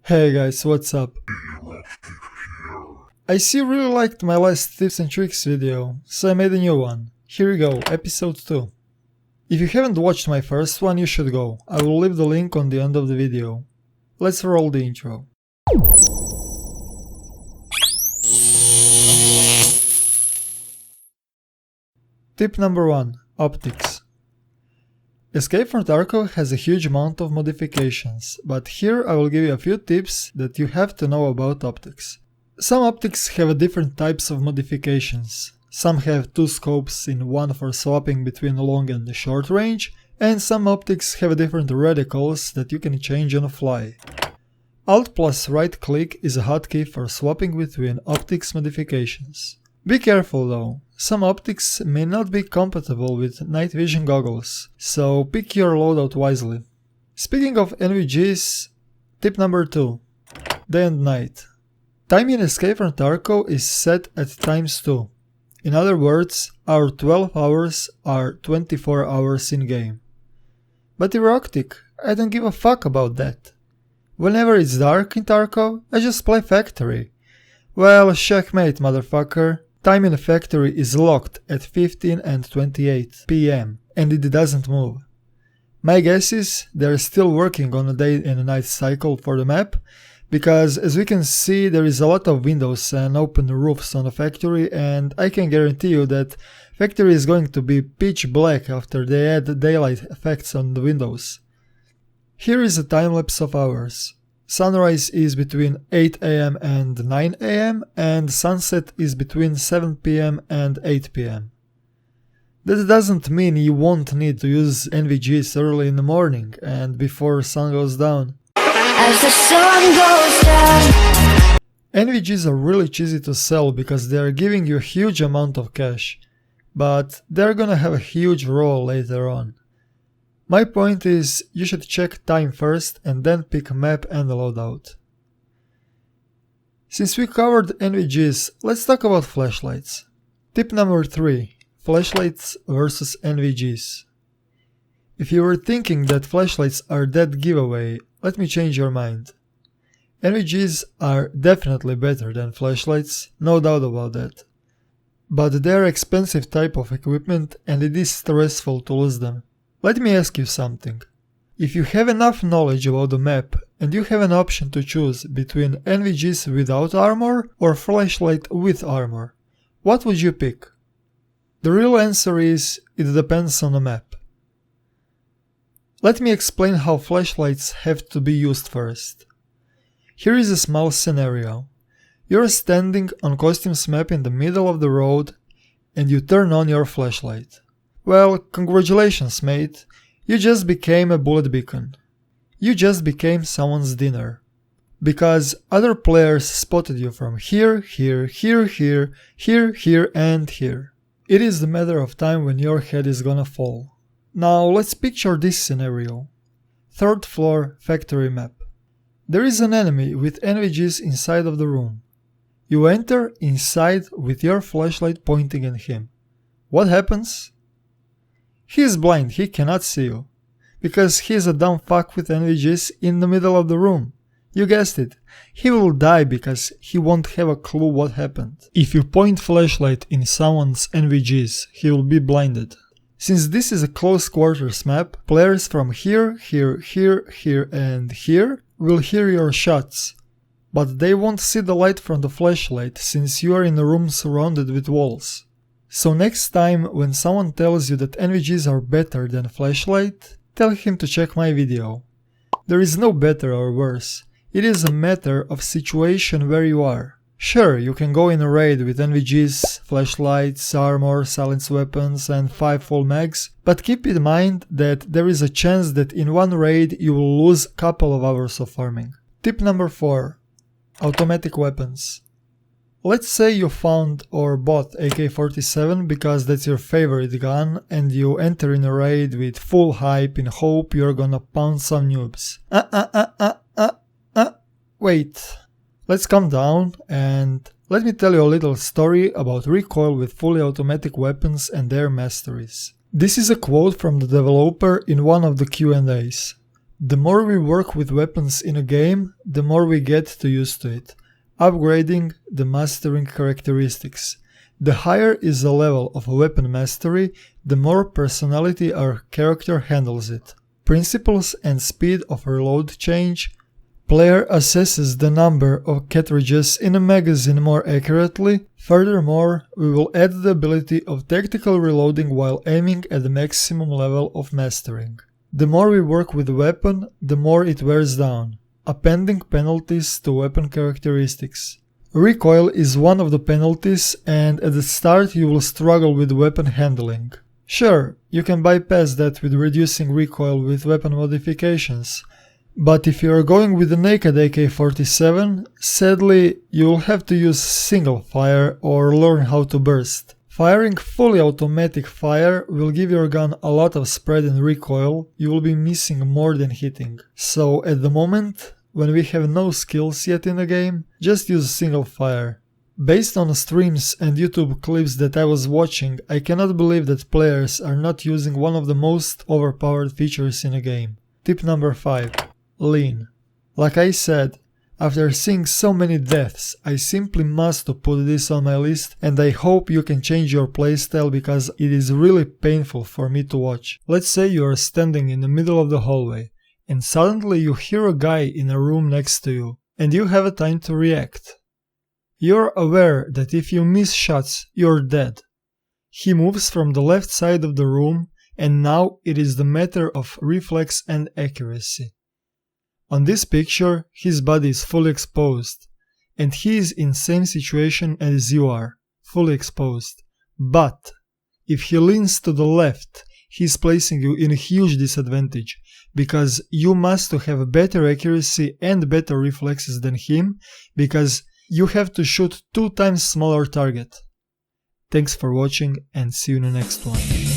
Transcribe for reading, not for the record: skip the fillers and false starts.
Hey guys, what's up? I see you really liked my last tips and tricks video, so I made a new one. Here you go, episode 2. If you haven't watched my first one, you should go. I will leave the link on the end of the video. Let's roll the intro. Tip number 1. Optics. Escape from Tarkov has a huge amount of modifications, but here I will give you a few tips that you have to know about optics. Some optics have different types of modifications. Some have two scopes in one for swapping between long and short range, and some optics have different reticles that you can change on the fly. Alt plus right click is a hotkey for swapping between optics modifications. Be careful though, some optics may not be compatible with night vision goggles, so pick your loadout wisely. Speaking of NVGs, tip number 2. Day and night. Time in Escape from Tarkov is set at ×2. In other words, our 12 hours are 24 hours in game. But Eroktic, I don't give a fuck about that. Whenever it's dark in Tarkov, I just play factory. Well, checkmate motherfucker. Time in the factory is locked at 15 and 28 PM and it doesn't move. My guess is they're still working on a day and a night cycle for the map, because as we can see there is a lot of windows and open roofs on the factory, and I can guarantee you that factory is going to be pitch black after they add daylight effects on the windows. Here is a time lapse of hours. Sunrise is between 8 AM and 9 AM and sunset is between 7 PM and 8 PM. That doesn't mean you won't need to use NVGs early in the morning and before sun goes down. As the sun goes down. NVGs are really cheesy to sell because they are giving you a huge amount of cash, but they're gonna have a huge role later on. My point is, you should check time first and then pick map and loadout. Since we covered NVGs, let's talk about flashlights. Tip number 3. Flashlights versus NVGs. If you were thinking that flashlights are dead giveaway, let me change your mind. NVGs are definitely better than flashlights, no doubt about that. But they're expensive type of equipment and it is stressful to lose them. Let me ask you something. If you have enough knowledge about the map and you have an option to choose between NVGs without armor or flashlight with armor, what would you pick? The real answer is, it depends on the map. Let me explain how flashlights have to be used first. Here is a small scenario. You're standing on Costumes map in the middle of the road and you turn on your flashlight. Well, congratulations mate, you just became a bullet beacon. You just became someone's dinner. Because other players spotted you from here, here, here, here, here, here and here. It is the matter of time when your head is gonna fall. Now let's picture this scenario. 3rd floor factory map. There is an enemy with NVGs inside of the room. You enter inside with your flashlight pointing at him. What happens? He is blind, he cannot see you. Because he is a dumb fuck with NVGs in the middle of the room. You guessed it, he will die because he won't have a clue what happened. If you point flashlight in someone's NVGs, he will be blinded. Since this is a close quarters map, players from here, here, here, here and here will hear your shots. But they won't see the light from the flashlight since you are in a room surrounded with walls. So next time when someone tells you that NVGs are better than flashlight, tell him to check my video. There is no better or worse, it is a matter of situation where you are. Sure, you can go in a raid with NVGs, flashlights, armor, silenced weapons and 5 full mags, but keep in mind that there is a chance that in one raid you will lose a couple of hours of farming. Tip number 4. Automatic weapons. Let's say you found or bought AK-47 because that's your favorite gun and you enter in a raid with full hype in hope you're gonna pound some noobs. Wait. Let's calm down and let me tell you a little story about recoil with fully automatic weapons and their masteries. This is a quote from the developer in one of the Q&As. The more we work with weapons in a game, the more we get to used to it, upgrading the mastering characteristics. The higher is the level of weapon mastery, the more personality our character handles it. Principles and speed of reload change. Player assesses the number of cartridges in a magazine more accurately. Furthermore, we will add the ability of tactical reloading while aiming at the maximum level of mastering. The more we work with the weapon, the more it wears down, appending penalties to weapon characteristics. Recoil is one of the penalties, and at the start you will struggle with weapon handling. Sure, you can bypass that with reducing recoil with weapon modifications, but if you are going with a naked AK-47, sadly you will have to use single fire or learn how to burst. Firing fully automatic fire will give your gun a lot of spread and recoil, you will be missing more than hitting. So at the moment, when we have no skills yet in the game, just use single fire. Based on streams and YouTube clips that I was watching, I cannot believe that players are not using one of the most overpowered features in a game. Tip number 5. Lean. Like I said, after seeing so many deaths, I simply must put this on my list, and I hope you can change your playstyle because it is really painful for me to watch. Let's say you are standing in the middle of the hallway, and suddenly you hear a guy in a room next to you, and you have a time to react. You're aware that if you miss shots, you're dead. He moves from the left side of the room, and now it is the matter of reflex and accuracy. On this picture, his body is fully exposed, and he is in same situation as you are, fully exposed. But if he leans to the left, he is placing you in a huge disadvantage, because you must have better accuracy and better reflexes than him, because you have to shoot 2 times smaller target. Thanks for watching and see you in the next one.